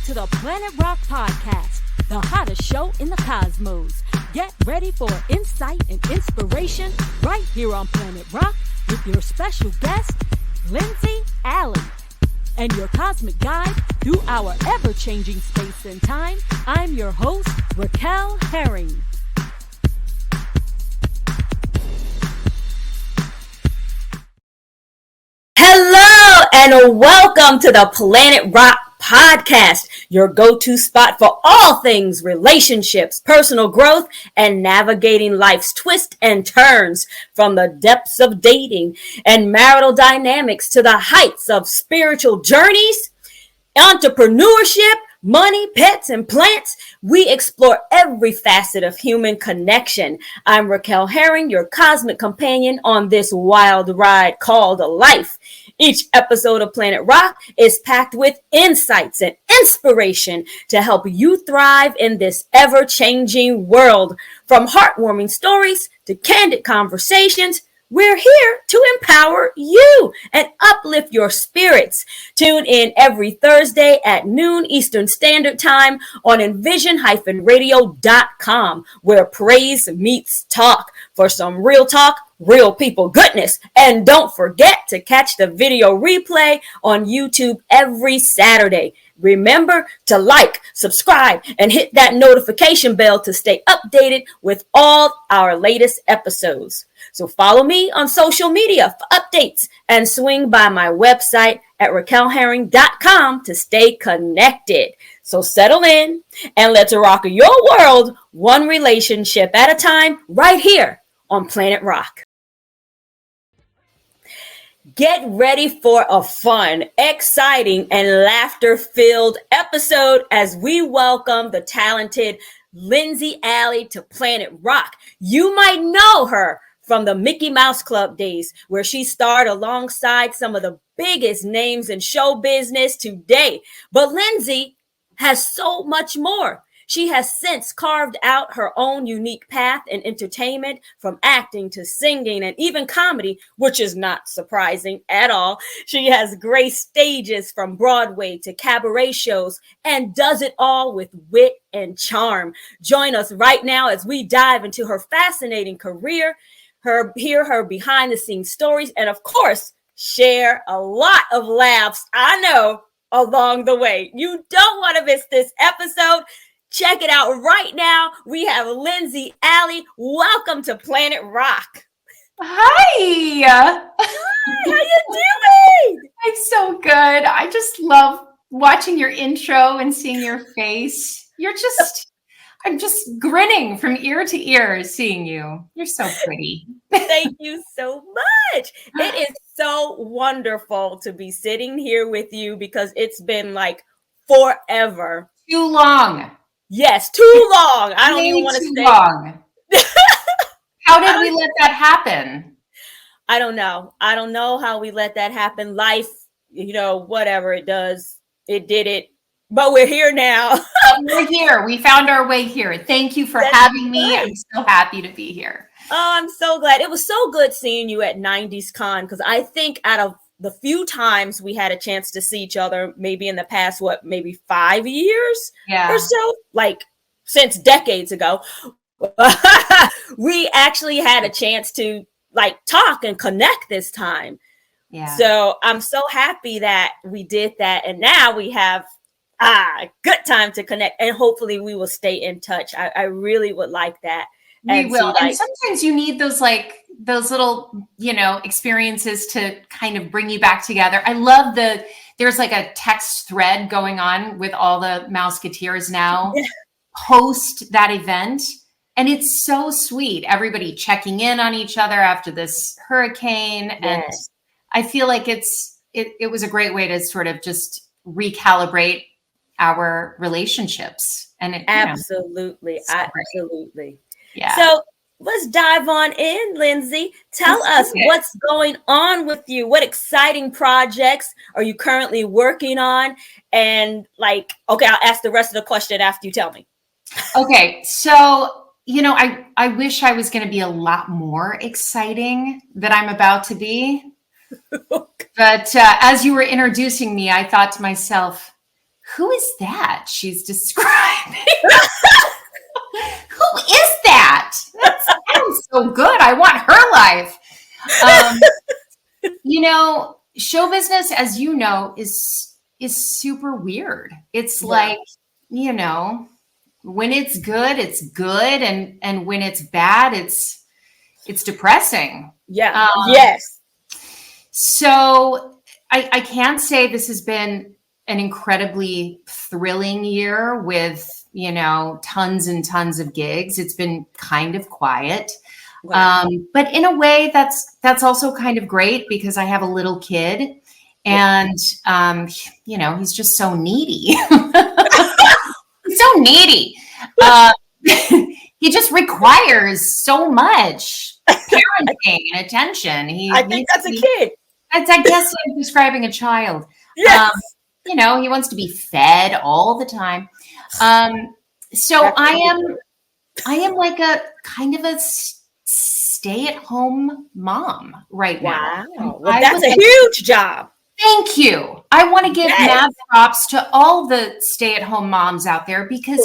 to the PlanetRoq Podcast, the hottest show in the cosmos. Get ready for insight and inspiration right here on PlanetRoq with your special guest, Lindsey Alley. And your cosmic guide through our ever-changing space and time, I'm your host, Raquel Herring. Hello and welcome to the PlanetRoq Podcast, your go-to spot for all things relationships, personal growth, and navigating life's twists and turns, from the depths of dating and marital dynamics to the heights of spiritual journeys, entrepreneurship, money, pets, and plants. We explore every facet of human connection. I'm Raquel Herring, your cosmic companion on this wild ride called life. Each episode of PlanetRoq is packed with insights and inspiration to help you thrive in this ever-changing world. From heartwarming stories to candid conversations, we're here to empower you and uplift your spirits. Tune in every Thursday at noon Eastern Standard Time on envision-radio.com, where praise meets talk for some real talk, real people goodness. And don't forget to catch the video replay on YouTube every Saturday. Remember to like, subscribe, and hit that notification bell to stay updated with all our latest episodes. So follow me on social media for updates and swing by my website at raquelherring.com to stay connected. So settle in and let's rock your world one relationship at a time right here on PlanetRoq. Get ready for a fun, exciting, and laughter-filled episode as we welcome the talented Lindsey Alley to PlanetRoq. You might know her from the Mickey Mouse Club days, where she starred alongside some of the biggest names in show business today. But Lindsey has so much more. She has since carved out her own unique path in entertainment, from acting to singing and even comedy, which is not surprising at all. She has graced stages from Broadway to cabaret shows and does it all with wit and charm. Join us right now as we dive into her fascinating career, hear her behind the scenes stories, and of course, share a lot of laughs, I know, along the way. You don't want to miss this episode. Check it out right now. We have Lindsey Alley. Welcome to PlanetRoq. Hi. Hi, how you doing? I'm so good. I just love watching your intro and seeing your face. I'm just grinning from ear to ear seeing you. You're so pretty. Thank you so much. It is so wonderful to be sitting here with you because it's been like forever. Too long. Yes, too long. I don't even want to stay. Long. How did we let that happen? I don't know. I don't know how we let that happen. Life, whatever it does, it did it. But we're here now. We're here. We found our way here. Thank you for having me. I'm so happy to be here. Oh, I'm so glad. It was so good seeing you at 90s Con, because I think out of the few times we had a chance to see each other, maybe in the past, maybe 5 years or so, like since decades ago, we actually had a chance to talk and connect this time. Yeah. So I'm so happy that we did that. And now we have good time to connect, and hopefully we will stay in touch. I really would like that. We will. And sometimes you need those little, experiences to kind of bring you back together. I love there's like a text thread going on with all the Mouseketeers now post that event. And it's so sweet. Everybody checking in on each other after this hurricane. Yes. And I feel like it was a great way to sort of just recalibrate our relationships. And absolutely. Absolutely. Yeah. So let's dive on in, Lindsey. Tell us what's going on with you. What exciting projects are you currently working on? And I'll ask the rest of the question after you tell me. Okay. So, I wish I was going to be a lot more exciting than I'm about to be. But as you were introducing me, I thought to myself, who is that she's describing? Who is that? That sounds so good. I want her life. Show business, as you know, is super weird. It's like, when it's good, and when it's bad, it's depressing. Yeah. Yes. So I can say this has been an incredibly thrilling year with, tons and tons of gigs. It's been kind of quiet. Wow. But in a way that's also kind of great because I have a little kid and, he's just so needy. He's so needy. He just requires so much parenting and attention. I think that's a kid. I guess I'm describing a child. Yes. He wants to be fed all the time. So I am like a kind of a stay-at-home mom right now. Wow. Well, that's a huge job. Thank you. I want to give mad props to all the stay-at-home moms out there because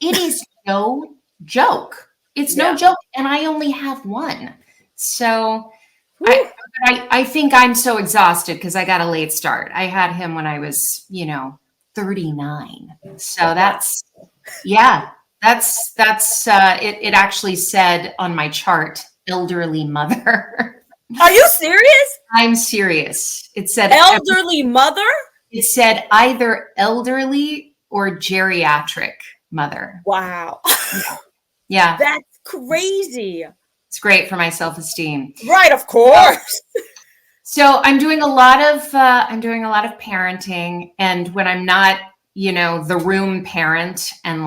it is no joke. It's no joke. And I only have one. So I think I'm so exhausted because I got a late start. I had him when I was, 39. So that's it actually said on my chart, elderly mother. Are you serious? I'm serious. It said elderly mother? It said either elderly or geriatric mother. Wow. Yeah. That's crazy. It's great for my self-esteem. Right, of course. So I'm doing a lot of parenting, and when I'm not, the room parent and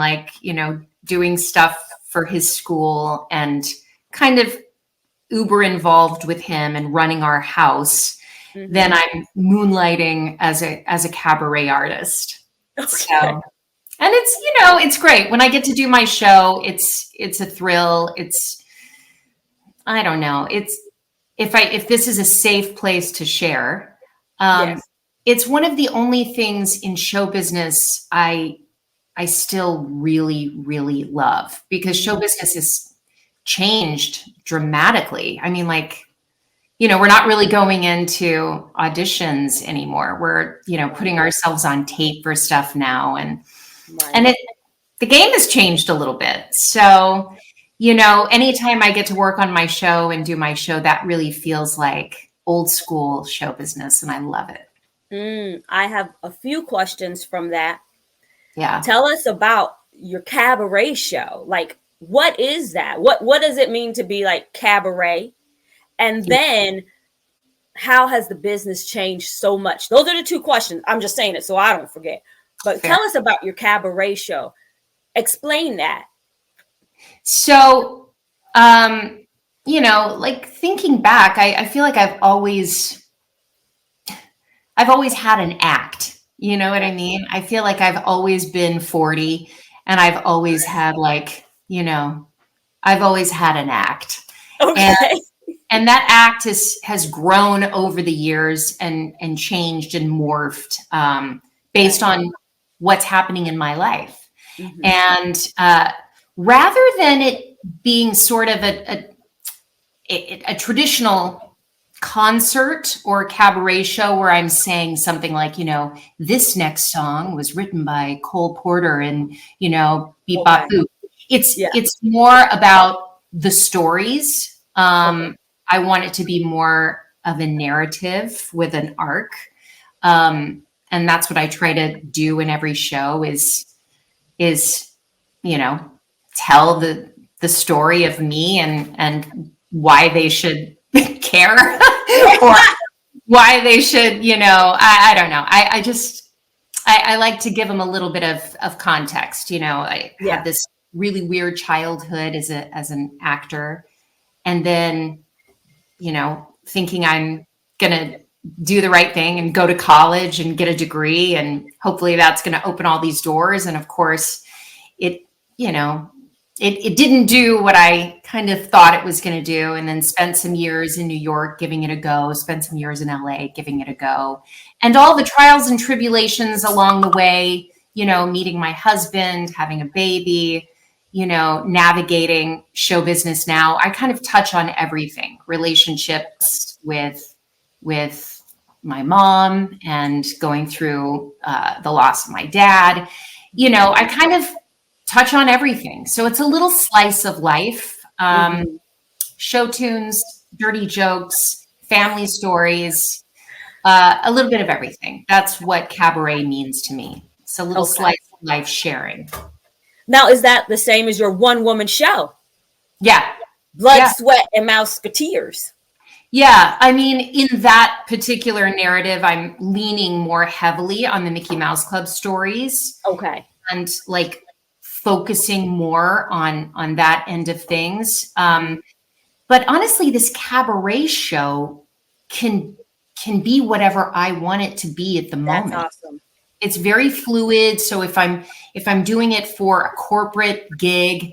doing stuff for his school and kind of uber involved with him and running our house, then I'm moonlighting as a cabaret artist. Okay. So, and it's, it's great when I get to do my show. It's a thrill. I don't know. If this is a safe place to share, it's one of the only things in show business I still really, really love because show business has changed dramatically. I mean, we're not really going into auditions anymore. We're, putting ourselves on tape for stuff now. And the game has changed a little bit. So, anytime I get to work on my show and do my show, that really feels like old school show business. And I love it. I have a few questions from that. Yeah. Tell us about your cabaret show. What is that? What does it mean to be cabaret? And then how has the business changed so much? Those are the two questions. I'm just saying it so I don't forget. But tell us about your cabaret show. Explain that. So, thinking back, I feel like I've always had an act. You know what I mean? I feel like I've always been 40 and I've always had I've always had an act. Okay. And that act has grown over the years and changed and morphed based on what's happening in my life. Mm-hmm. And rather than it being sort of a traditional concert or cabaret show where I'm saying something like, this next song was written by Cole Porter and, beep bop boop. It's more about the stories. I want it to be more of a narrative with an arc. And that's what I try to do in every show is tell the story of me and why they should care or why they should, I don't know. I like to give them a little bit of context. I had this really weird childhood as an actor. And then, thinking I'm going to do the right thing and go to college and get a degree. And hopefully that's going to open all these doors. And of course it it didn't do what I kind of thought it was going to do, and then spent some years in New York giving it a go, spent some years in LA giving it a go, and all the trials and tribulations along the way, meeting my husband, having a baby, navigating show business now. I kind of touch on everything, relationships with my mom and going through the loss of my dad. I kind of touch on everything. So it's a little slice of life, show tunes, dirty jokes, family stories, a little bit of everything. That's what cabaret means to me. It's a little slice of life sharing. Now, is that the same as your one-woman show? Yeah. Blood, Sweat, and Mouseketeers. Yeah. I mean, in that particular narrative, I'm leaning more heavily on the Mickey Mouse Club stories. Okay. And like focusing more on that end of things. But honestly, this cabaret show can be whatever I want it to be at the moment. That's awesome. It's very fluid. So if I'm doing it for a corporate gig,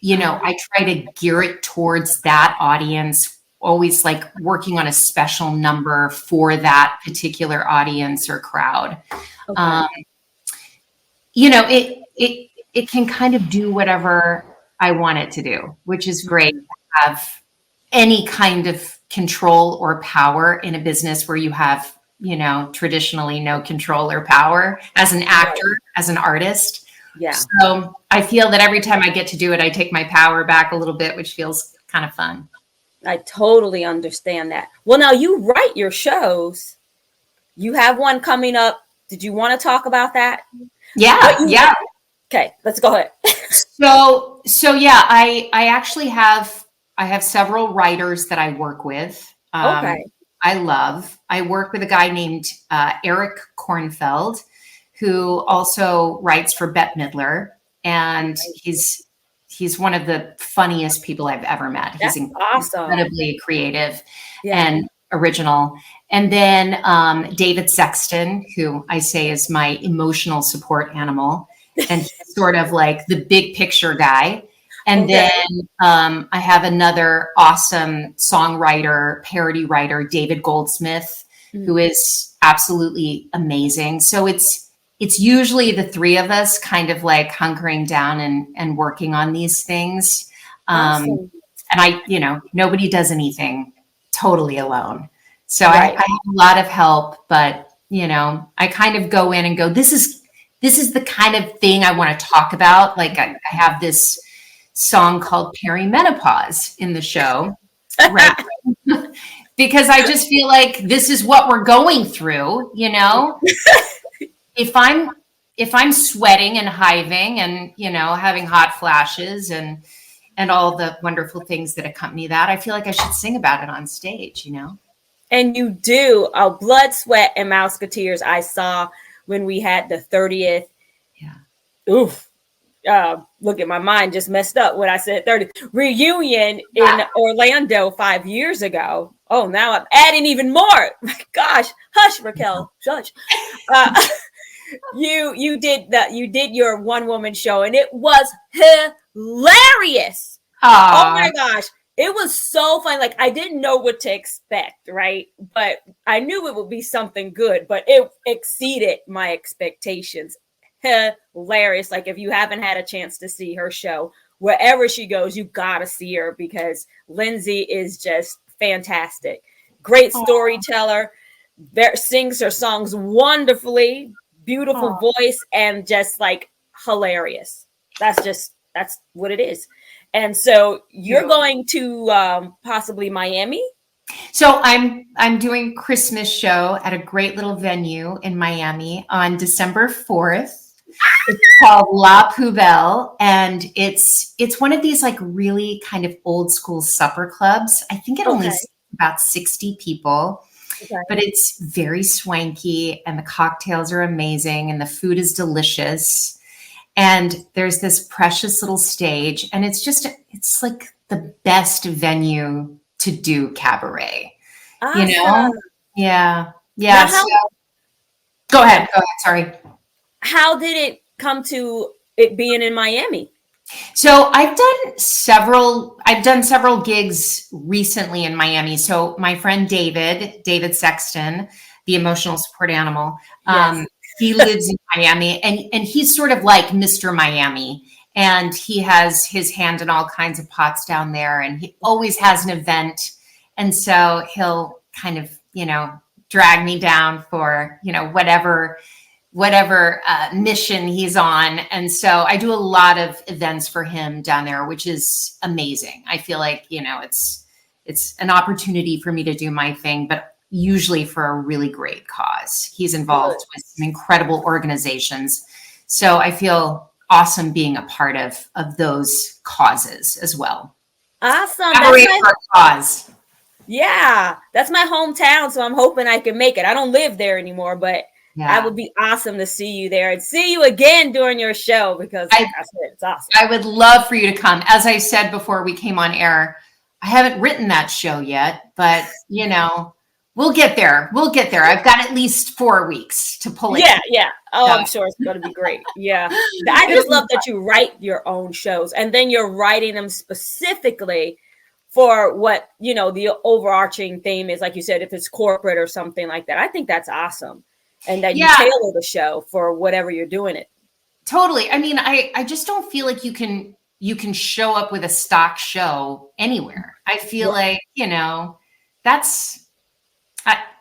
I try to gear it towards that audience, always like working on a special number for that particular audience or crowd. Okay. It can kind of do whatever I want it to do, which is great to have any kind of control or power in a business where you have, traditionally no control or power as an actor, as an artist. Yeah. So I feel that every time I get to do it, I take my power back a little bit, which feels kind of fun. I totally understand that. Well, now you write your shows. You have one coming up. Did you want to talk about that? Yeah. Okay, let's go ahead. So yeah, I actually have several writers that I work with. Okay. I work with a guy named Eric Kornfeld, who also writes for Bette Midler, and he's one of the funniest people I've ever met. That's he's awesome. Incredibly creative and original. And then David Sexton, who I say is my emotional support animal. And he's sort of like the big picture guy. And then I have another awesome songwriter, parody writer, David Goldsmith, who is absolutely amazing. So it's usually the three of us kind of like hunkering down and working on these things. Awesome. And nobody does anything totally alone. So I have a lot of help, but I kind of go in and go, this is the kind of thing I want to talk about. Like I have this song called Perimenopause in the show, right? Because I just feel like this is what we're going through, If I'm sweating and hiving and, having hot flashes and all the wonderful things that accompany that, I feel like I should sing about it on stage, And you do. Blood, Sweat, and Mouseketeers I saw when we had the 30th. Yeah. Oof. Look at my mind just messed up when I said 30th reunion in Orlando 5 years ago. Oh, now I'm adding even more. Gosh, hush, Raquel, judge. You did your one woman show and it was hilarious. Aww. Oh my gosh. It was so fun. Like I didn't know what to expect, right? But I knew it would be something good, but it exceeded my expectations. Hilarious. Like if you haven't had a chance to see her show, wherever she goes, you gotta see her because Lindsey is just fantastic. Great storyteller. Sings her songs wonderfully, beautiful voice, and just like hilarious. That's what it is. And so you're going to possibly Miami? So I'm doing a Christmas show at a great little venue in Miami on December 4th. It's called La Poubelle, and it's one of these like really kind of old school supper clubs. I think it only seats about 60 people, but it's very swanky, and the cocktails are amazing, and the food is delicious. And there's this precious little stage, and it's like the best venue to do cabaret. Awesome. Yeah. So, go ahead. Sorry. How did it come to it being in Miami? So I've done several gigs recently in Miami. So my friend David Sexton, the emotional support animal, Yes. he lives in Miami, and he's sort of like Mr. Miami. And he has his hand in all kinds of pots down there, and he always has an event. And so he'll kind of, drag me down for, whatever mission he's on. And so I do a lot of events for him down there, which is amazing. I feel like, it's an opportunity for me to do my thing, but usually for a really great cause. He's involved with some incredible organizations. So I feel awesome being a part of those causes as well. Awesome. Cause. Yeah, that's my hometown. So I'm hoping I can make it. I don't live there anymore, but that would be awesome to see you there and see you again during your show, because like I said, it's awesome. I would love for you to come. As I said before we came on air, I haven't written that show yet, but we'll get there. I've got at least 4 weeks to pull it. Yeah. Oh, I'm sure it's going to be great. Yeah. I just love that you write your own shows, and then you're writing them specifically for what, the overarching theme is. Like you said, if it's corporate or something like that. I think that's awesome. And that you tailor the show for whatever you're doing it. Totally. I mean, I just don't feel like you can show up with a stock show anywhere. I feel like, that's,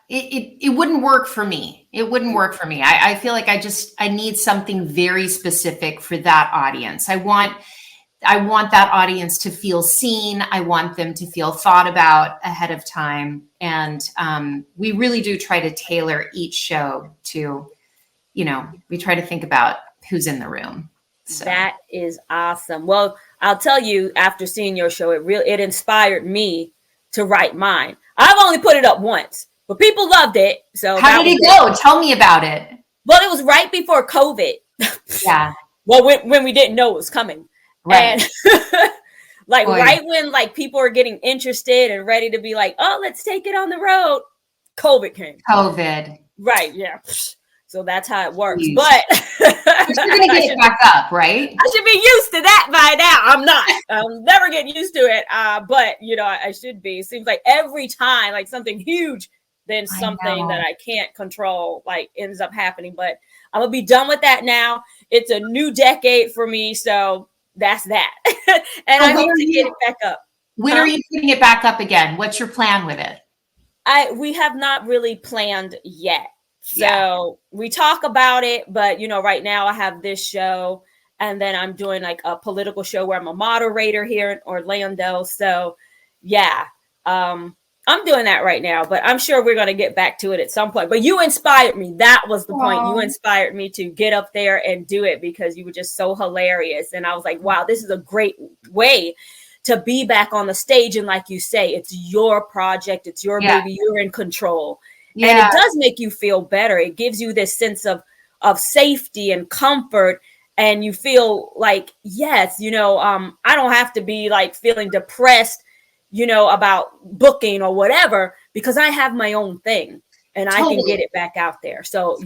it wouldn't work for me. It wouldn't work for me. I feel like I need something very specific for that audience. I want that audience to feel seen. I want them to feel thought about ahead of time. And we really do try to tailor each show to, we try to think about who's in the room. So. That is awesome. Well, I'll tell you, after seeing your show, it inspired me to write mine. I've only put it up once, but people loved it. So how did it go? Tell me about it. Well, it was right before COVID. Yeah. Well, when we didn't know it was coming. Right. And right when people are getting interested and ready to be like, oh, let's take it on the road, COVID came. Right. Yeah. So that's how it works. Jeez. But you're going to get it back up, right? I should be used to that by now. I'm not. I'm never getting used to it. But, I should be. It seems like every time something huge, then something that I can't control ends up happening. But I'm going to be done with that now. It's a new decade for me. So that's that. And I hope to get it back up. When are you putting it back up again? What's your plan with it? We have not really planned yet. So we talk about it, but right now I have this show, and then I'm doing a political show where I'm a moderator here in Orlando. So I'm doing that right now, but I'm sure we're going to get back to it at some point. But you inspired me. That was the point. You inspired me to get up there and do it because you were just so hilarious. And I was like, wow, this is a great way to be back on the stage. And like you say, it's your project. It's your baby. You're in control. Yeah. And it does make you feel better. It gives you this sense of safety and comfort. And you feel like, yes, I don't have to be feeling depressed, about booking or whatever, because I have my own thing and I can get it back out there. So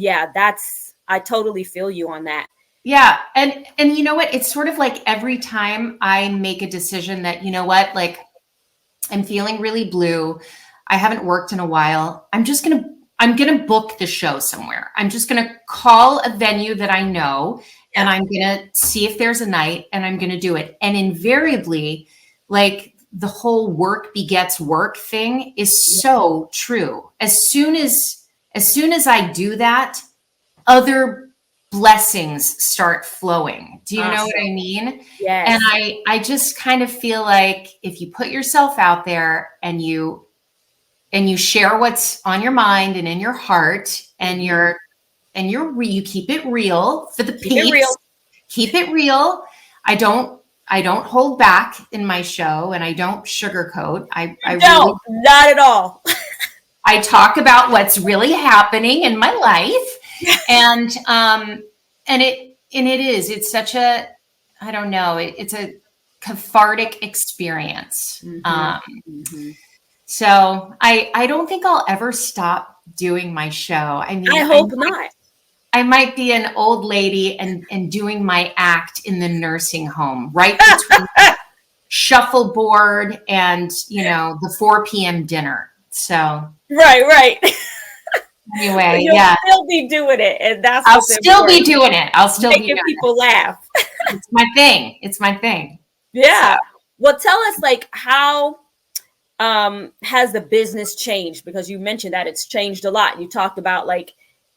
I totally feel you on that. Yeah. And you know what? It's sort of like every time I make a decision that, I'm feeling really blue, I haven't worked in a while, I'm going to book the show somewhere. I'm just going to call a venue that I know, and I'm going to see if there's a night, and I'm going to do it. And invariably, the whole work begets work thing is so true. As soon as I do that, other blessings start flowing. Do you know what I mean? Yes. And I just kind of feel like if you put yourself out there and you share what's on your mind and in your heart, and you keep it real for the peeps. Keep it real. I don't hold back in my show, and I don't sugarcoat. I don't, really, not at all. I talk about what's really happening in my life, and it's such a, I don't know, it's a cathartic experience. So I don't think I'll ever stop doing my show. I mean, I hope not. I might be an old lady and doing my act in the nursing home, right between shuffleboard and, the 4 p.m. dinner. So right. anyway, You'll yeah. still be doing it. And that's I'll still be doing it. I'll still be making doing people laugh. It's my thing. It's my thing. Yeah. So. Well, tell us how has the business changed? Because you mentioned that it's changed a lot. You talked about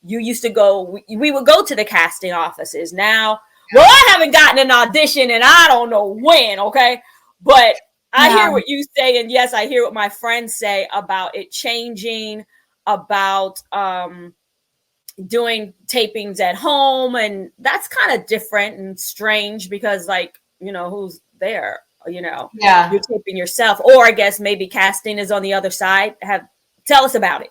you used to go, we would go to the casting offices. Now, well, I haven't gotten an audition and I don't know when, okay? But I hear what you say, and yes, I hear what my friends say about it changing, about doing tapings at home, and that's kind of different and strange because who's there? You're taping yourself, or I guess maybe casting is on the other side. Tell us about it.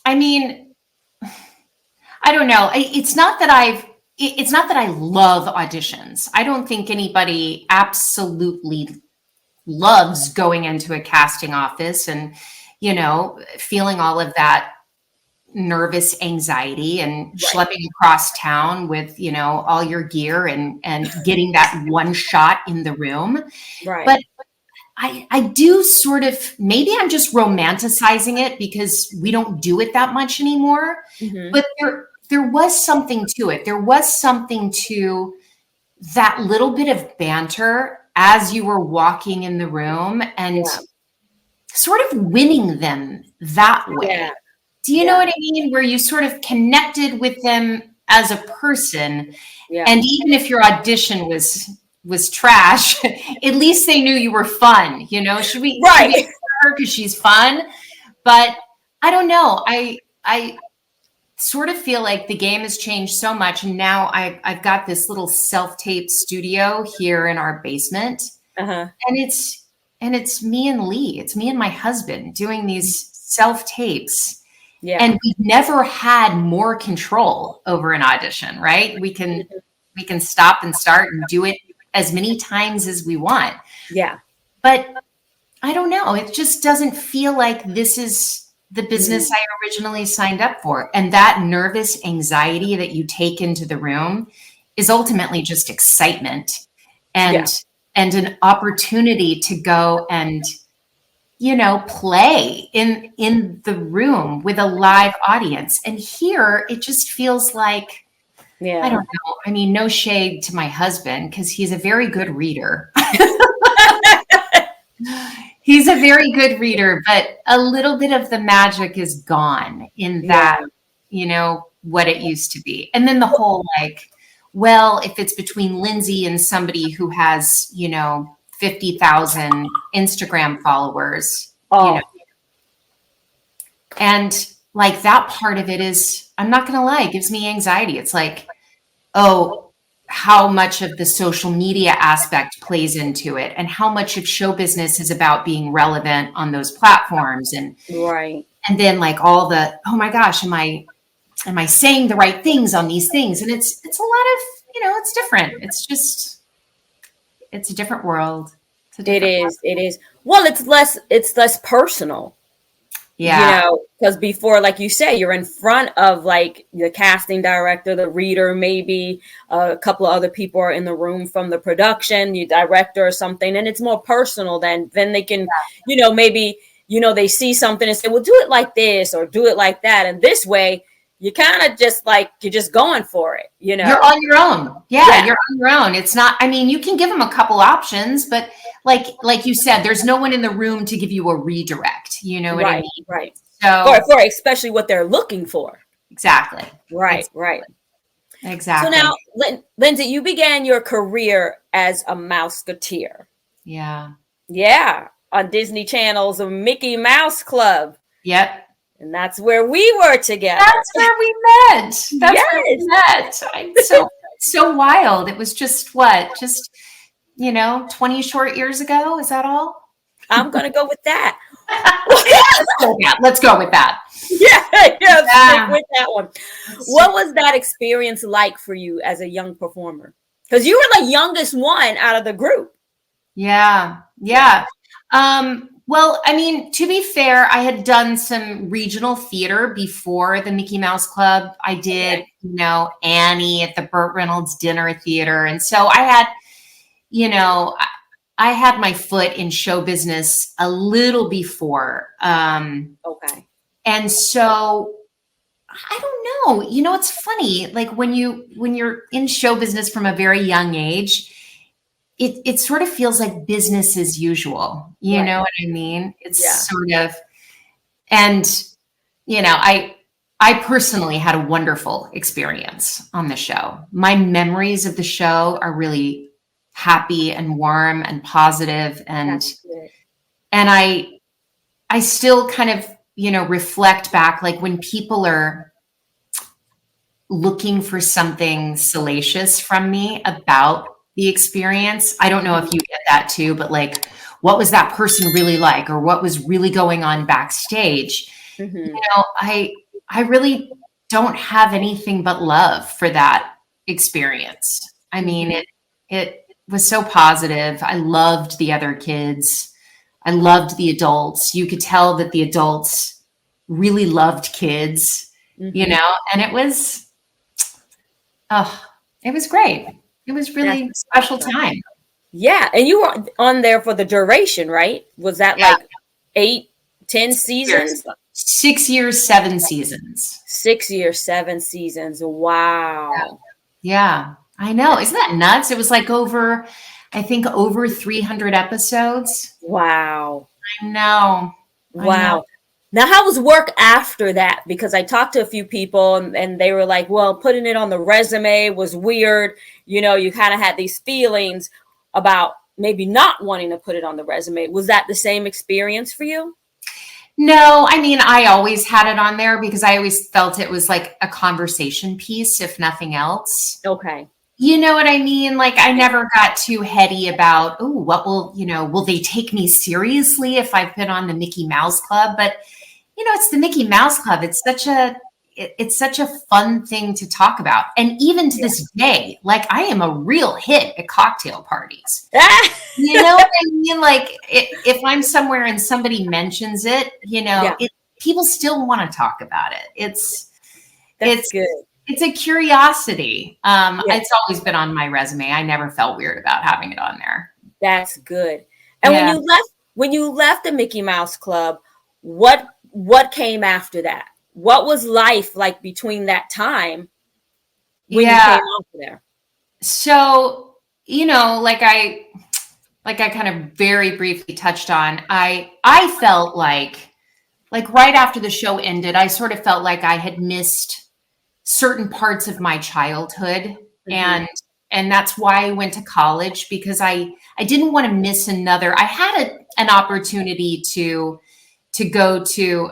I mean, I don't know. It's not that I love auditions. I don't think anybody absolutely loves going into a casting office and, feeling all of that nervous anxiety and schlepping across town with, all your gear and getting that one shot in the room. Right. But I do sort of, maybe I'm just romanticizing it because we don't do it that much anymore. Mm-hmm. But there was something to it. There was something to that little bit of banter as you were walking in the room and sort of winning them that way. Yeah. Do you know what I mean? Where you sort of connected with them as a person. Yeah. And even if your audition was trash, at least they knew you were fun. Should we her because she's fun? But I don't know. I sort of feel like the game has changed so much. And now I've got this little self-tape studio here in our basement. Uh-huh. And it's me and Lee. It's me and my husband doing these self-tapes. Yeah. And we've never had more control over an audition, right? We can stop and start and do it as many times as we want. Yeah. But I don't know. It just doesn't feel like this is the business I originally signed up for. And that nervous anxiety that you take into the room is ultimately just excitement and an opportunity to go and, play in the room with a live audience. And here it just feels like, I don't know. I mean, no shade to my husband because he's a very good reader. He's a very good reader, but a little bit of the magic is gone in that, what it used to be. And then the whole if it's between Lindsey and somebody who has, 50,000 Instagram followers, and that part of it is, I'm not going to lie, it gives me anxiety. It's how much of the social media aspect plays into it and how much of show business is about being relevant on those platforms. And then all the, oh my gosh, am I saying the right things on these things? And it's a lot of, it's different. It's a different world. It is. Well, it's less personal. Yeah. Because before, like you say, you're in front of the casting director, the reader, maybe a couple of other people are in the room from the production, the director or something. And it's more personal then they can, maybe, they see something and say, well, do it like this or do it like that. And this way, you kind of just you're just going for it, You're on your own. Yeah, you're on your own. It's not, I mean, you can give them a couple options, but like you said, there's no one in the room to give you a redirect. You know what I mean? Right. So for especially what they're looking for. Exactly. Right. Exactly. So now, Lindsey, you began your career as a Mouseketeer. Yeah. Yeah. On Disney Channel's Mickey Mouse Club. Yep. And that's where we were together. That's where we met. Where we met. So wild. It was just 20 short years ago. Is that all? I'm going to go with that. Let's go with that. Yeah. Stick with that one. What was that experience like for you as a young performer? Because you were the youngest one out of the group. Yeah. Well, I mean, to be fair, I had done some regional theater before the Mickey Mouse Club. I did, Annie at the Burt Reynolds Dinner Theater. And so I had, I had my foot in show business a little before. Okay. And so I don't know, it's funny. Like when you're in show business from a very young age, it sort of feels like business as usual. You know what I mean? It's sort of, and, I personally had a wonderful experience on the show. My memories of the show are really happy and warm and positive. And I still kind of, reflect back, like when people are looking for something salacious from me about the experience. I don't know if you get that too, but like, what was that person really like, or what was really going on backstage? Mm-hmm. I really don't have anything but love for that experience. I mean, it was so positive. I loved the other kids. I loved the adults. You could tell that the adults really loved kids, and it was great. It was really a special time. Yeah. And you were on there for the duration, right? Was that like 8, 10 seasons? 6 years, 7 seasons. 6 years, 7 seasons. Wow. Yeah. I know. Isn't that nuts? It was like over 300 episodes. Wow. I know. Wow. Now, how was work after that? Because I talked to a few people and they were like, well, putting it on the resume was weird. You kind of had these feelings about maybe not wanting to put it on the resume. Was that the same experience for you? No, I mean, I always had it on there because I always felt it was like a conversation piece, if nothing else. Okay. You know what I mean? Like I never got too heady about, what will they take me seriously if I put on the Mickey Mouse Club? But, it's the Mickey Mouse Club. It's such a fun thing to talk about. And even to this day, like I am a real hit at cocktail parties. You know what I mean? Like if I'm somewhere and somebody mentions it, people still want to talk about it. It's good. It's a curiosity. It's always been on my resume. I never felt weird about having it on there. That's good. And when you left the Mickey Mouse Club, what came after that? What was life like between that time when you came out there? So, like I kind of very briefly touched on, I felt like right after the show ended, I sort of felt like I had missed certain parts of my childhood. Mm-hmm. And that's why I went to college, because I didn't want to miss another. I had an opportunity to go to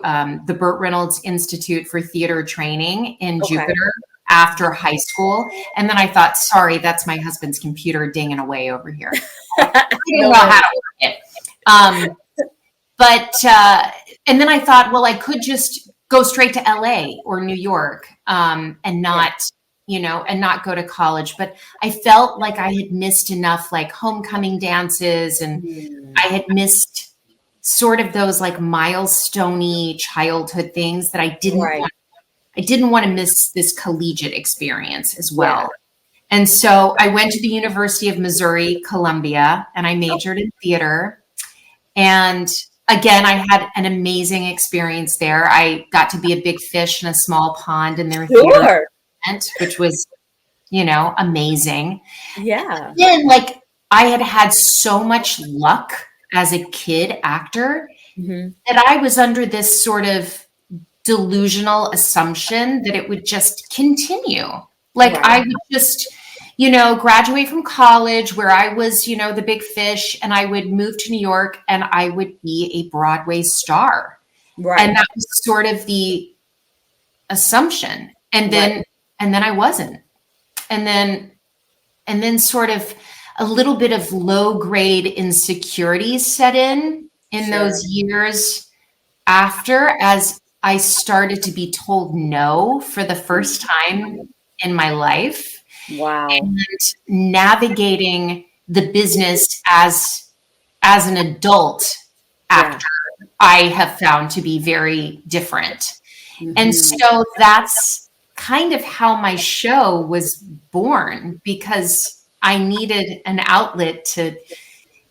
the Burt Reynolds Institute for Theater Training in Jupiter after high school. And then I thought, sorry, that's my husband's computer dinging away over here. I don't know how to work it. And then I thought, well, I could just go straight to LA or New York and not go to college. But I felt like I had missed enough like homecoming dances, and I had missed sort of those like milestone-y childhood things that I didn't want to miss this collegiate experience as well. Yeah. And so I went to the University of Missouri, Columbia, and I majored in theater. And again, I had an amazing experience there. I got to be a big fish in a small pond in their theater event, which was, amazing. Yeah. And then I had so much luck as a kid actor that I was under this sort of delusional assumption that it would just continue. I would just, graduate from college where I was, the big fish, and I would move to New York and I would be a Broadway star. Right. And that was sort of the assumption. And then I wasn't. And then sort of a little bit of low grade insecurities set in those years after, as I started to be told no for the first time in my life. Wow. And navigating the business as an adult actor, I have found to be very different. And so that's kind of how my show was born, because I needed an outlet to,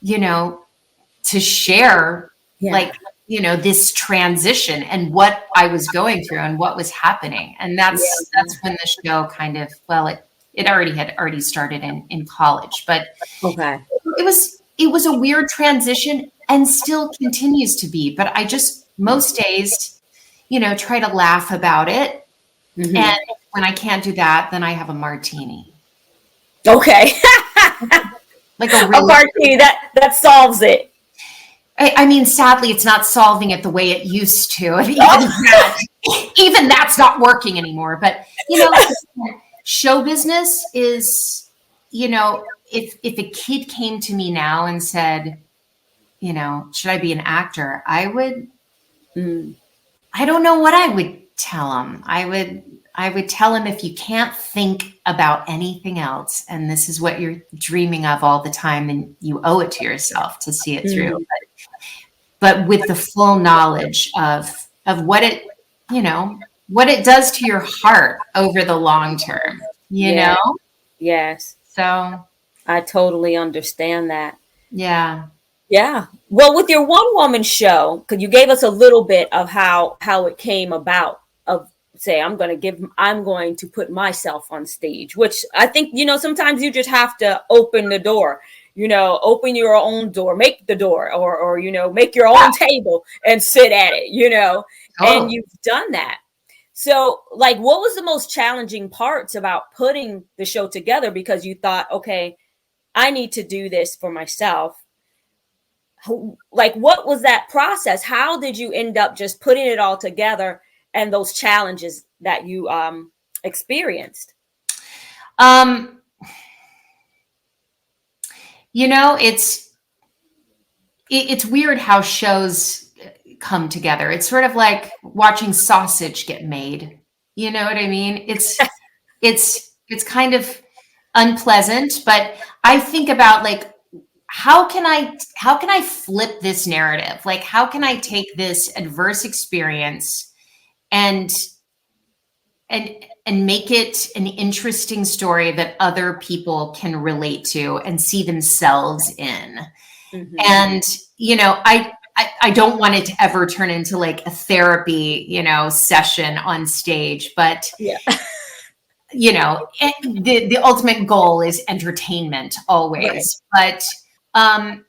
to share this transition and what I was going through and what was happening. And that's when the show kind of, it already started in college, but it was a weird transition and still continues to be. But I just, most days, try to laugh about it. And when I can't do that, then I have a martini. Okay. Like a martini that solves it. I mean, sadly, it's not solving it the way it used to. Even that's not working anymore. But, show business is, if a kid came to me now and said, should I be an actor? I would, I don't know what I would tell him. I would tell him, if you can't think about anything else, and this is what you're dreaming of all the time, then you owe it to yourself to see it through. But with the full knowledge of what it, what it does to your heart over the long term, you know? Yes. So I totally understand that. Yeah. Yeah. Well, with your one woman show, because you gave us a little bit of how it came about, of say, I'm going to put myself on stage, which I think, sometimes you just have to open the door, open your own door, make the door, or make your own table and sit at it, and you've done that. So like, what was the most challenging parts about putting the show together? Because you thought, okay, I need to do this for myself. Like, what was that process? How did you end up just putting it all together, and those challenges that you experienced? It's weird how shows come together. It's sort of like watching sausage get made. You know what I mean? It's kind of unpleasant, but I think about like, how can I flip this narrative? Like, how can I take this adverse experience and make it an interesting story that other people can relate to and see themselves in? And, I don't want it to ever turn into like a therapy, session on stage, but the ultimate goal is entertainment always. Right. But, I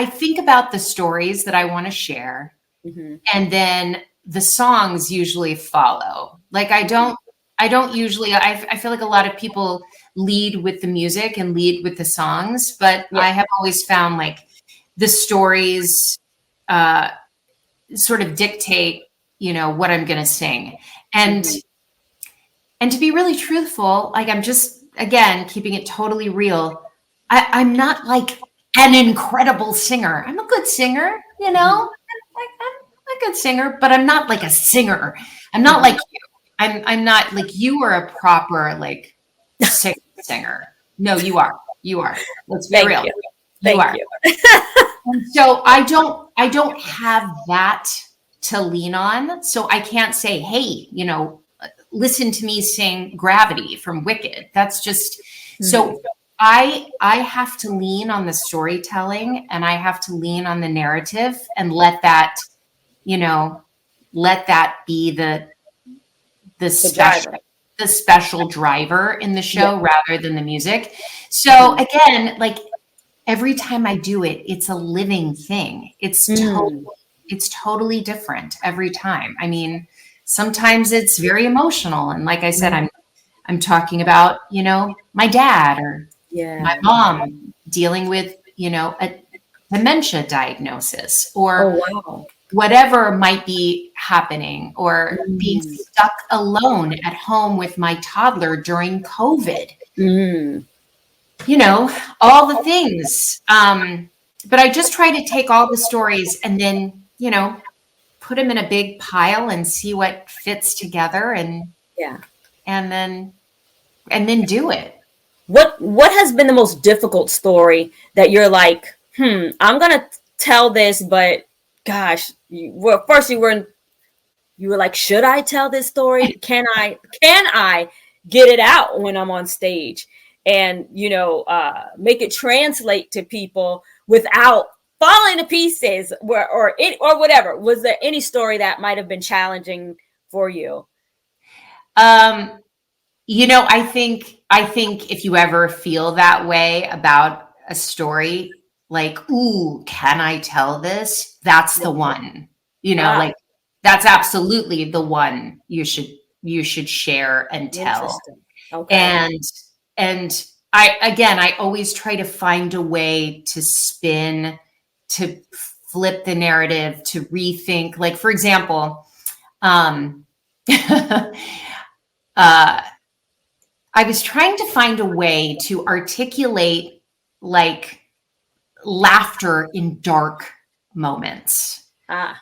think about the stories that I want to share, and then the songs usually follow. Like, I don't usually, I feel like a lot of people lead with the music and lead with the songs, but I have always found like the stories sort of dictate, what I'm going to sing. And to be really truthful, like, I'm just, again, keeping it totally real. I'm not like an incredible singer. I'm a good singer, I'm a good singer, but I'm not like a singer. I'm not like you. I'm not like, you are a proper like singer. No, you are. Let's be real. You are. And so I don't have that to lean on. So I can't say, hey, listen to me sing Gravity from Wicked. That's just, so I have to lean on the storytelling, and I have to lean on the narrative, and let that be the special driver in the show rather than the music. So again, like, every time I do it, it's a living thing. It's totally different every time. I mean, sometimes it's very emotional, and like I said, I'm talking about, my dad or my mom dealing with, a dementia diagnosis, or whatever might be happening, or being stuck alone at home with my toddler during COVID. All the things. But I just try to take all the stories and then, put them in a big pile and see what fits together, and then do it. What has been the most difficult story that you're like, I'm going to tell this, but gosh, well, first you were like, should I tell this story? Can I get it out when I'm on stage and, make it translate to people without falling to pieces or whatever? Was there any story that might have been challenging for you? I think if you ever feel that way about a story, like, ooh, can I tell this? That's the one, like that's absolutely the one you should share and tell. Okay. And I always try to find a way to flip the narrative, to rethink. Like, for example, I was trying to find a way to articulate like laughter in dark moments.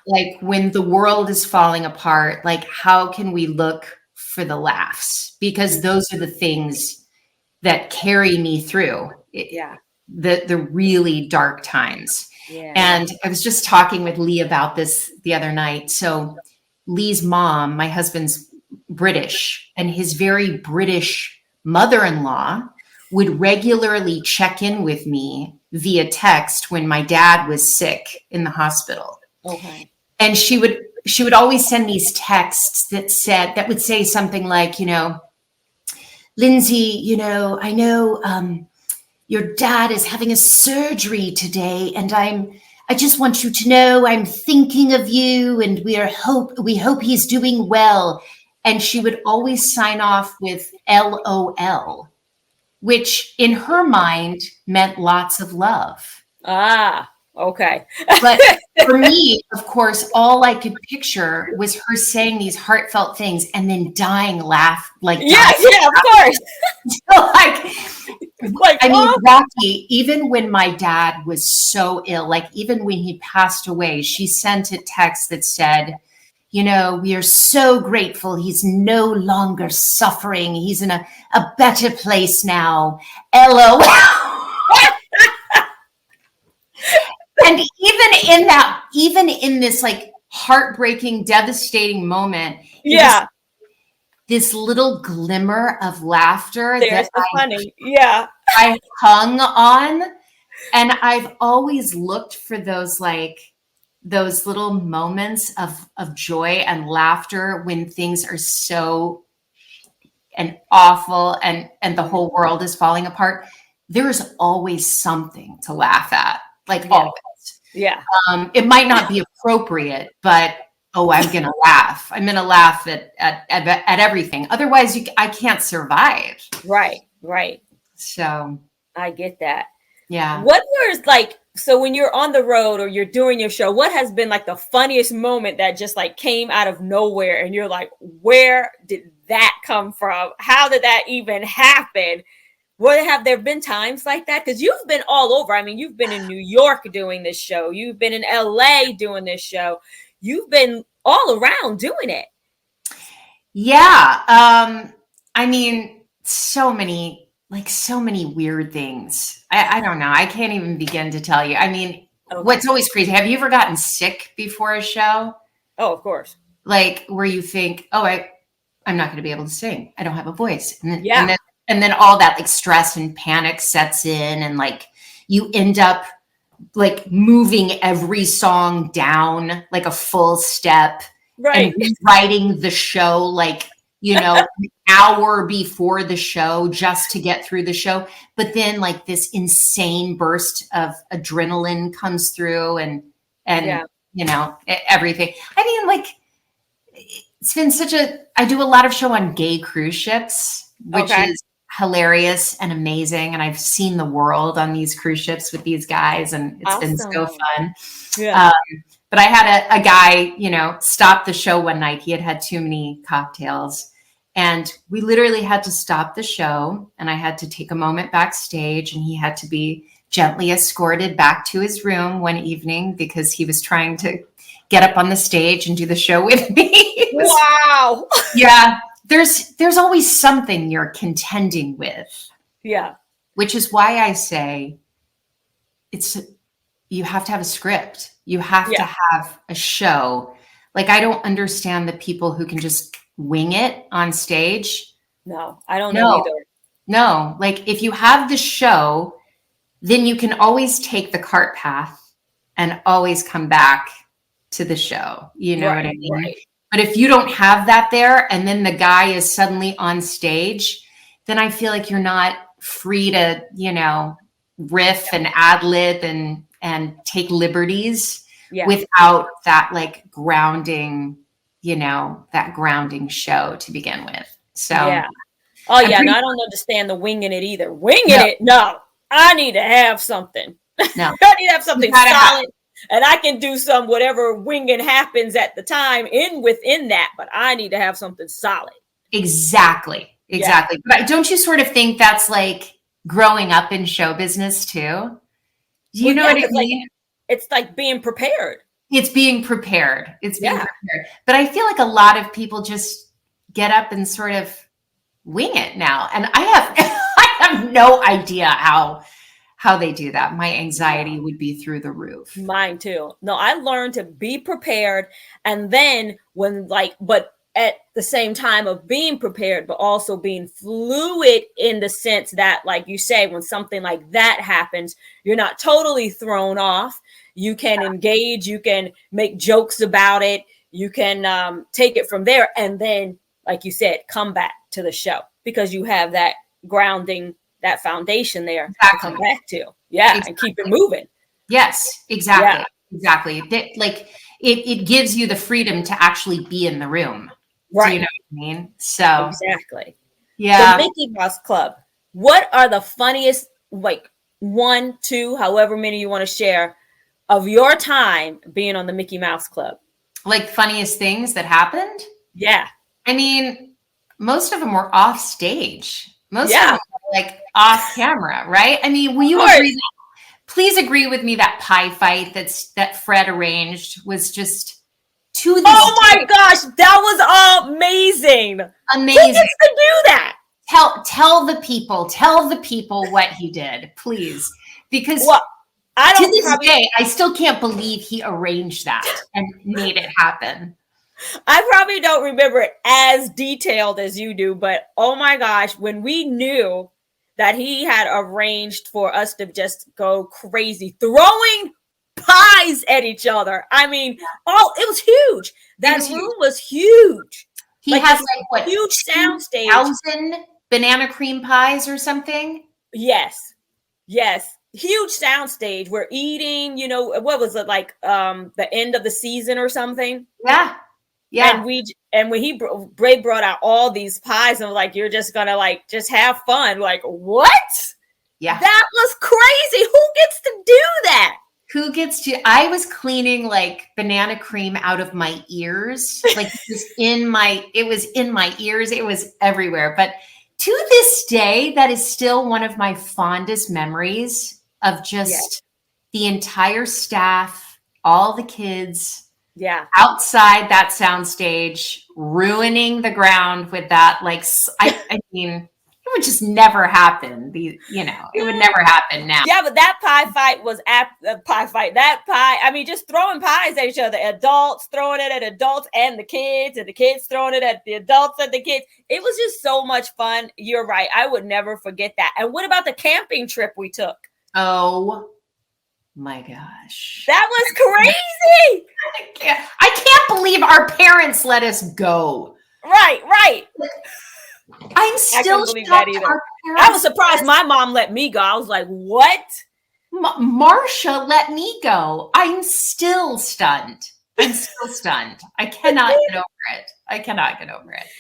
Like when the world is falling apart, like how can we look for the laughs? Because those are the things that carry me through the really dark times. Yeah. And I was just talking with Lee about this the other night. So Lee's mom, my husband's British, and his very British mother-in-law would regularly check in with me via text when my dad was sick in the hospital. Okay. And she would always send these texts that would say something like, Lindsey, I know your dad is having a surgery today, and I just want you to know I'm thinking of you, and we hope he's doing well. And she would always sign off with LOL, which in her mind meant lots of love. Okay. But for me, of course, all I could picture was her saying these heartfelt things and then dying laugh. Like, yeah, of course. So Rocky, even when my dad was so ill, like even when he passed away, she sent a text that said, we are so grateful he's no longer suffering. He's in a better place now. LOL. And even in this like heartbreaking, devastating moment, this little glimmer of laughter funny. Yeah. I hung on, and I've always looked for those little moments of joy and laughter when things are so and awful and the whole world is falling apart. There's always something to laugh at, always. Yeah. It might not be appropriate, but I'm gonna laugh. I'm gonna laugh at everything. Otherwise, I can't survive. Right. So I get that. Yeah. What was so when you're on the road or you're doing your show, what has been like the funniest moment that just like came out of nowhere and you're like, where did that come from? How did that even happen? Have there been times like that? Because you've been all over. I mean, you've been in New York doing this show. You've been in LA doing this show. You've been all around doing it. Yeah. I mean, so many weird things. I don't know. I can't even begin to tell you. I mean, What's always crazy. Have you ever gotten sick before a show? Oh, of course. Like where you think, I'm not going to be able to sing. I don't have a voice. And then all that like stress and panic sets in, and like you end up like moving every song down like a full step, right? And rewriting the show like, an hour before the show just to get through the show. But then like this insane burst of adrenaline comes through and everything. I mean, like it's been I do a lot of show on gay cruise ships, which is hilarious and amazing. And I've seen the world on these cruise ships with these guys, and it's been so fun. Yeah. But I had a guy, stop the show one night. He had too many cocktails, and we literally had to stop the show, and I had to take a moment backstage, and he had to be gently escorted back to his room one evening because he was trying to get up on the stage and do the show with me. Wow. Yeah. There's always something you're contending with. Yeah. Which is why I say you have to have a script. You have to have a show. Like, I don't understand the people who can just wing it on stage. No, I don't know either. No, like if you have the show, then you can always take the cart path and always come back to the show. You know what I mean? Right. But if you don't have that there and then the guy is suddenly on stage, then I feel like you're not free to, riff and ad lib and take liberties without that like grounding, that grounding show to begin with. So Oh yeah, and I don't understand the winging it either. Winging it? No. I need to have something. No. I need to have something solid. And I can do some whatever winging happens at the time within that, but I need to have something solid. Exactly. But don't you sort of think that's like growing up in show business too? Do you know what I mean? It's like being prepared. It's being prepared. Prepared. But I feel like a lot of people just get up and sort of wing it now. And I have no idea how they do that. My anxiety would be through the roof. Mine too. No, I learned to be prepared. And then but at the same time of being prepared, but also being fluid in the sense that, like you say, when something like that happens, you're not totally thrown off. You can engage, you can make jokes about it. You can take it from there. And then, like you said, come back to the show because you have that grounding, that foundation there to come back to. And keep it moving. Yes, exactly. Exactly. It gives you the freedom to actually be in the room. Right. Do you know what I mean? So exactly. Yeah. The Mickey Mouse Club. What are the funniest, like 1, 2, however many you want to share of your time being on the Mickey Mouse Club? Like funniest things that happened? Yeah. I mean, most of them were off stage. Most of them were like off camera, right? I mean, will you agree? Please agree with me that pie fight that Fred arranged was just to this my gosh, that was amazing. Amazing. Who gets to do that? Tell the people what he did, please. Because to this day, I still can't believe he arranged that and made it happen. I probably don't remember it as detailed as you do, but oh my gosh, when we knew that he had arranged for us to just go crazy, throwing pies at each other. I mean, it was huge. That room was huge. He has like what? Huge soundstage. 1,000 banana cream pies or something? Yes. Huge soundstage. We're eating, what was it, like the end of the season or something? Yeah. And when Bray brought out all these pies and was like, you're just gonna like just have fun. Like, what? Yeah. That was crazy. Who gets to do that? I was cleaning like banana cream out of my ears. Like it was in my ears. It was everywhere. But to this day, that is still one of my fondest memories of just the entire staff, all the kids outside that soundstage, ruining the ground with that. Like, I mean, it would just never happen. It would never happen now. Yeah, but that pie fight was just throwing pies at each other. Adults throwing it at adults and the kids throwing it at the adults and the kids. It was just so much fun. You're right. I would never forget that. And what about the camping trip we took? Oh my gosh. That was crazy. I can't believe our parents let us go. Right. I'm still shocked. I was surprised my mom let me go. I was like, what? Marsha let me go. I'm still stunned. I cannot get over it.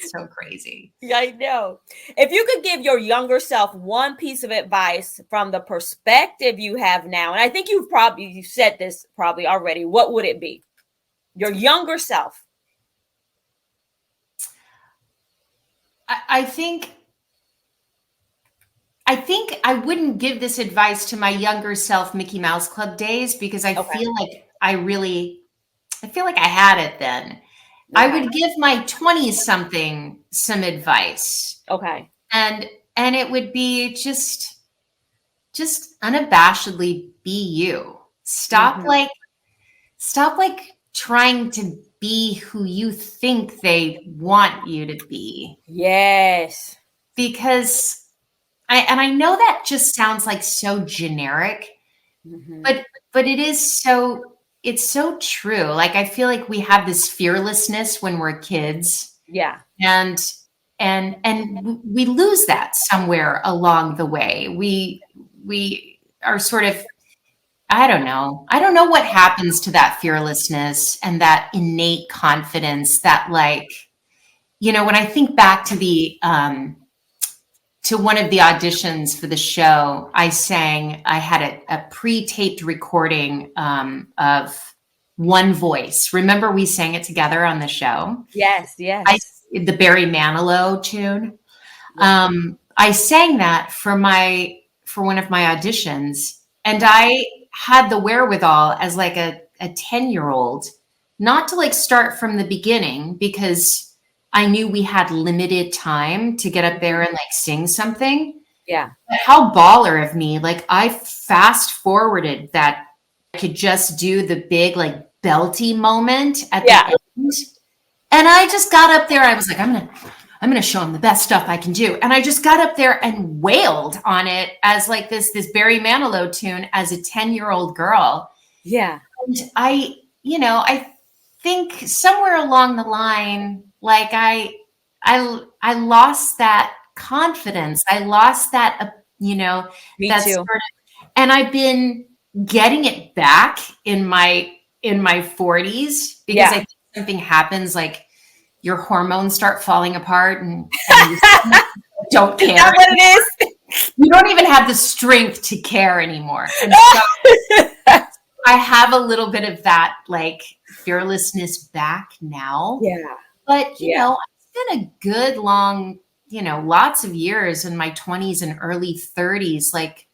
It's so crazy. Yeah, I know. If you could give your younger self one piece of advice from the perspective you have now, and I think you've said this probably already, what would it be? Your younger self. I think I wouldn't give this advice to my younger self, Mickey Mouse Club days, because I feel like I had it then. Okay. I would give my 20-something some advice. Okay. And it would be just unabashedly be you. Stop stop like trying to be who you think they want you to be. Yes. Because I know that just sounds like so generic, Mm-hmm. but it's so true. Like I feel like we have this fearlessness when we're kids. Yeah. And we lose that somewhere along the way. We are sort of, I don't know what happens to that fearlessness and that innate confidence that, like, when I think back to to one of the auditions for the show, I had a pre-taped recording of One Voice. Remember we sang it together on the show? Yes. The Barry Manilow tune. I sang that for one of my auditions, and I had the wherewithal as like a 10-year-old not to like start from the beginning, because I knew we had limited time to get up there and like sing something. Yeah. But how baller of me. Like I fast forwarded that I could just do the big like belty moment at the end. And I just got up there. I was like, I'm going to show him the best stuff I can do. And I just got up there and wailed on it as like this Barry Manilow tune as a 10-year-old girl. Yeah. And I think somewhere along the line, like I lost that confidence. I lost that, Me that too. sort of, and I've been getting it back in my 40s, because I think something happens, like your hormones start falling apart and you don't care. Is that what it is? You don't even have the strength to care anymore. And so I have a little bit of that like fearlessness back now. Yeah. But, you know, it's been a good long, lots of years in my 20s and early 30s, like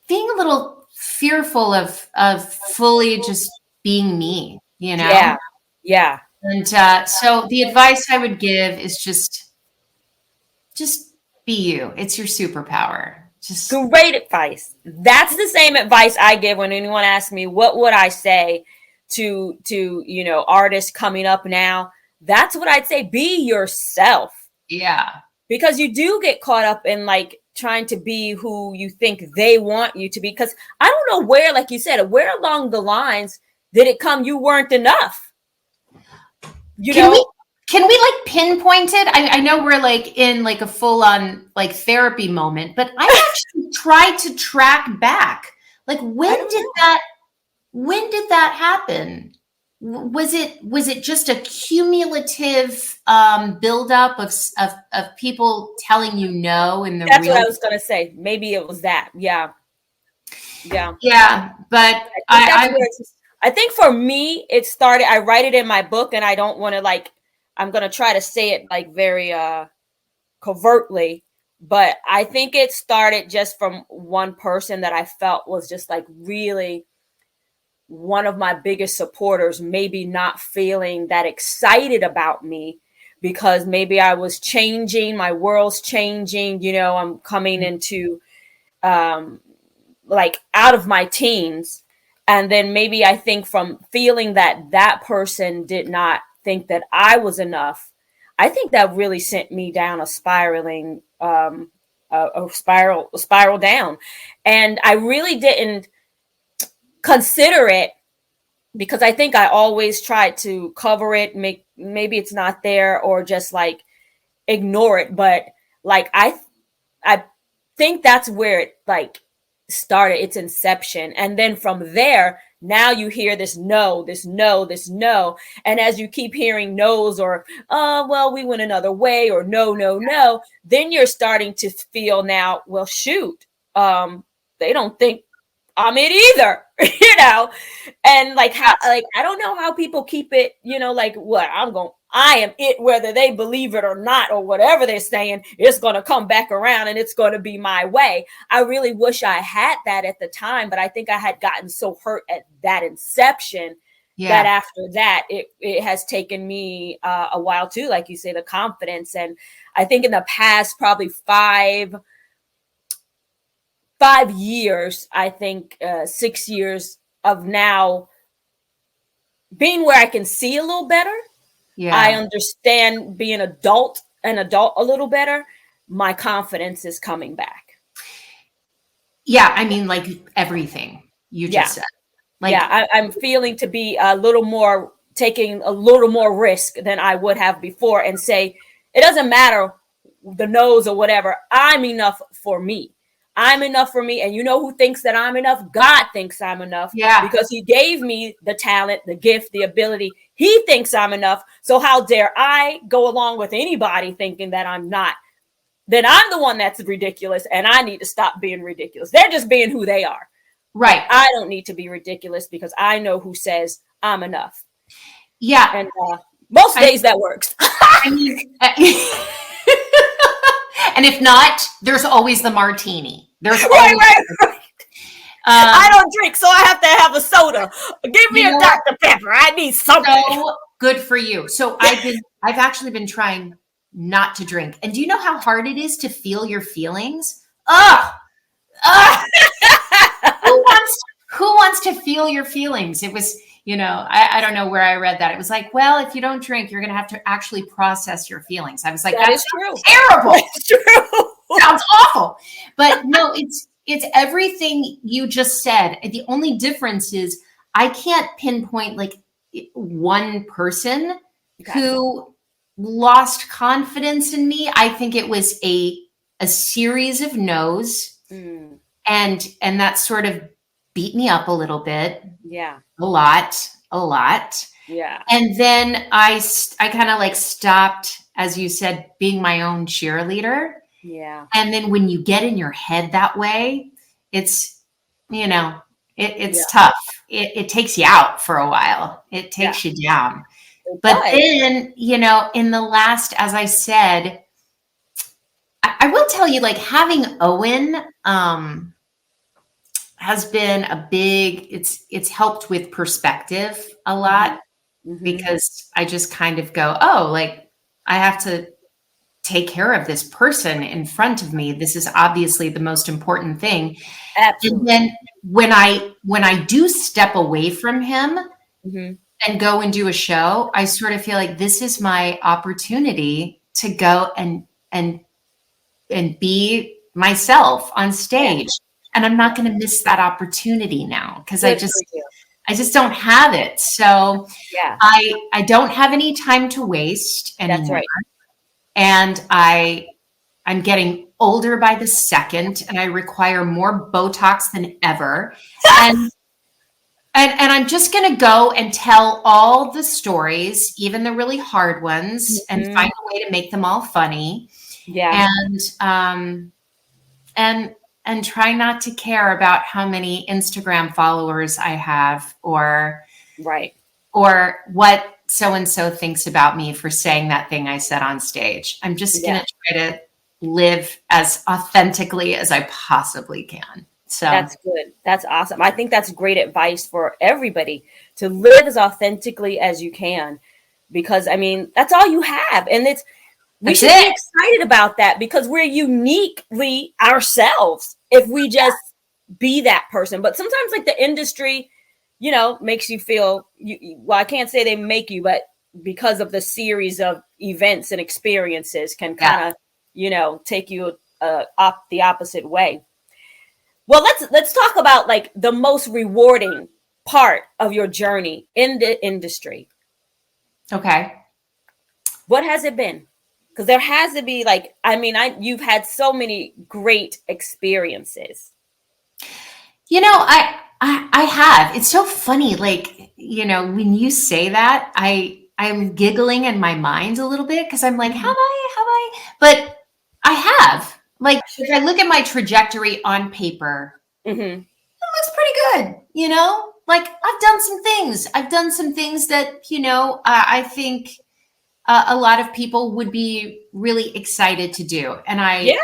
being a little fearful of fully just being me, Yeah. Yeah. And so the advice I would give is just be you. It's your superpower. Just great advice. That's the same advice I give when anyone asks me, what would I say to artists coming up now? That's what I'd say. Be yourself. Yeah. Because you do get caught up in like trying to be who you think they want you to be. Because I don't know where, like you said, where along the lines did it come you weren't enough? Can we like pinpoint it? I know we're like in like a full on like therapy moment, but I actually tried to track back. Like when did that happen? Was it just a cumulative buildup of people telling you no in the That's what I was gonna say. Maybe it was that. Yeah. But I think for me it started, I write it in my book, and I don't want to like, I'm going to try to say it like very covertly, but I think it started just from one person that I felt was just like really one of my biggest supporters, maybe not feeling that excited about me because maybe I was changing, my world's changing, I'm coming into like out of my teens. And then maybe I think from feeling that person did not think that I was enough, I think that really sent me down a spiraling, a spiral down. And I really didn't consider it because I think I always tried to cover it, maybe it's not there or just like ignore it. But like, I think that's where it like started, its inception. And then from there, now you hear this no. And as you keep hearing no's or, well, we went another way or no, then you're starting to feel now, well, shoot, they don't think I'm it either, and like how, like, I don't know how people keep it, like what I am it, whether they believe it or not, or whatever they're saying, it's going to come back around and it's going to be my way. I really wish I had that at the time, but I think I had gotten so hurt at that inception that after that, it has taken me a while too, like you say, the confidence. And I think in the past, probably 5 years, I think 6 years of now being where I can see a little better. Yeah. I understand being an adult a little better. My confidence is coming back. Yeah. I mean, like everything you just said. Like, yeah, I'm feeling to be a little more, taking a little more risk than I would have before, and say, it doesn't matter the no's or whatever. I'm enough for me. I'm enough for me. And you know who thinks that I'm enough? God thinks I'm enough. Yeah. Because he gave me the talent, the gift, the ability. He thinks I'm enough. So how dare I go along with anybody thinking that I'm not? Then I'm the one that's ridiculous, and I need to stop being ridiculous. They're just being who they are. Right. I don't need to be ridiculous because I know who says I'm enough. Yeah. And most days that works. I mean, and if not, there's always the martini. There's always right. I don't drink, so I have to have a soda. Give me a Dr. Pepper. I need something. So good for you. So I've actually been trying not to drink. And do you know how hard it is to feel your feelings? Who wants to feel your feelings? It was, I don't know where I read that. It was like, well, if you don't drink, you're going to have to actually process your feelings. I was like, that's true. Terrible. That's true. Sounds awful. But no, it's everything you just said. The only difference is I can't pinpoint like one person who lost confidence in me. I think it was a series of no's, and that sort of beat me up a little bit. Yeah. A lot. Yeah. And then I kind of like stopped, as you said, being my own cheerleader. Yeah. And then when you get in your head that way, it's, it's tough. It takes you out for a while. It takes you down. But then, in the last, as I said, I will tell you, like having Owen has been a big, it's helped with perspective a lot, because I just kind of go, oh, like I have to take care of this person in front of me. This is obviously the most important thing. Absolutely. And then when I do step away from him and go and do a show, I sort of feel like this is my opportunity to go and be myself on stage. And I'm not going to miss that opportunity now, because I just don't have it. So I don't have any time to waste anymore. That's right. And I'm getting older by the second, and I require more Botox than ever. And I'm just going to go and tell all the stories, even the really hard ones, and find a way to make them all funny. Yeah. And try not to care about how many Instagram followers I have, or what so-and-so thinks about me for saying that thing I said on stage. I'm just going to try to live as authentically as I possibly can. So that's good. That's awesome. I think that's great advice for everybody, to live as authentically as you can, because I mean, that's all you have. And we should be excited about that, because we're uniquely ourselves if we just be that person. But sometimes like the industry, makes you feel, well, I can't say they make you, but because of the series of events and experiences can kind of, take you the opposite way. Well, let's talk about like the most rewarding part of your journey in the industry. Okay. What has it been? Because there has to be you've had so many great experiences. I have. It's so funny. Like, when you say that, I'm giggling in my mind a little bit, because I'm like, have I? But I have. Like, if I look at my trajectory on paper, it looks pretty good. Like I've done some things that, I think a lot of people would be really excited to do. And I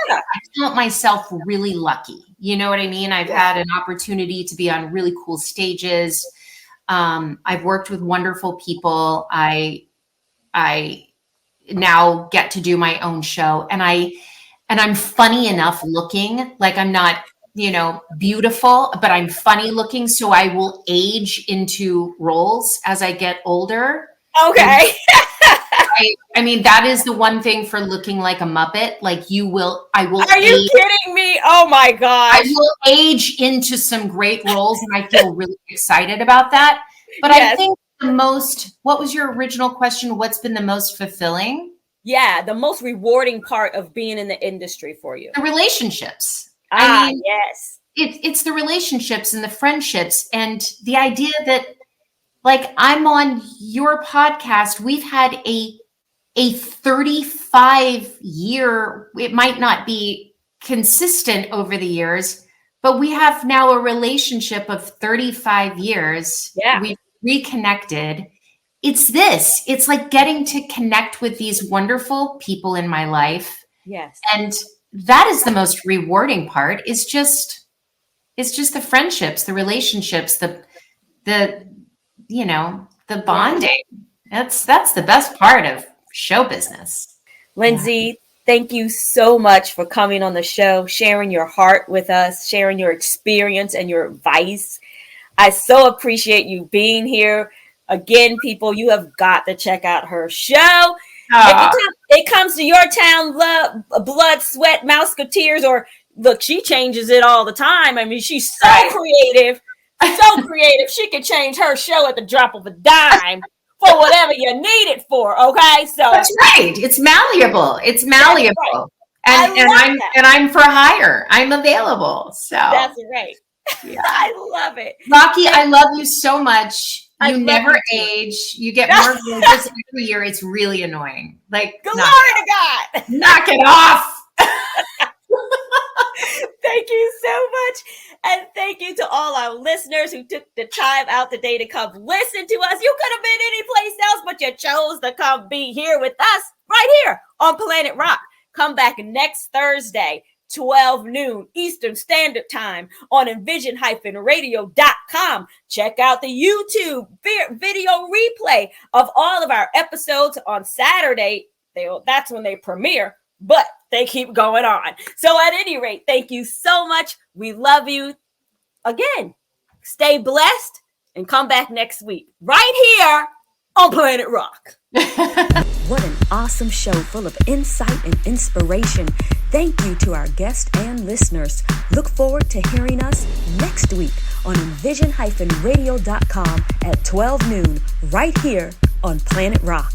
count myself really lucky. You know what I mean? I've had an opportunity to be on really cool stages. I've worked with wonderful people. I now get to do my own show, and I'm funny enough looking. Like I'm not beautiful, but I'm funny looking. So I will age into roles as I get older. Okay. I mean, that is the one thing for looking like a Muppet. Like I will. Are you kidding me? Oh my gosh. I will age into some great roles, and I feel really excited about that. But Yes. I think what was your original question? What's been the most fulfilling? Yeah, the most rewarding part of being in the industry for you. The relationships. Yes. It's the relationships and the friendships and the idea that, like, I'm on your podcast. We've had a 35-year, it might not be consistent over the years, but we have now a relationship of 35 years. Yeah. We've reconnected. It's like getting to connect with these wonderful people in my life. Yes. And that is the most rewarding part, is just the friendships, the relationships, the bonding. That's the best part of show business. Lindsey, thank you so much for coming on the show, sharing your heart with us, sharing your experience and your advice. I so appreciate you being here. Again, people, you have got to check out her show. If it comes to your town, blood, sweat, Mouseketeers, or look, she changes it all the time. I mean, she's so creative, she can change her show at the drop of a dime for whatever you need it for. Okay, so that's right. It's malleable. Right. And I'm for hire. I'm available. So that's right. Yeah. I love it. Rocky, I love you so much. I You love never you too. age. You get more gorgeous every year. It's really annoying. Like, Glory to God. knock it off. Thank you so much. And thank you to all our listeners who took the time out today to come listen to us. You could have been anyplace else, but you chose to come be here with us right here on Planet Rock. Come back next Thursday, 12 noon Eastern Standard Time on envision-radio.com. Check out the YouTube video replay of all of our episodes on Saturday. That's when they premiere, but they keep going on. So at any rate, thank you so much. We love you. Again, stay blessed and come back next week right here on Planet Rock. What an awesome show full of insight and inspiration. Thank you to our guests and listeners. Look forward to hearing us next week on envision-radio.com at 12 noon right here on Planet Rock.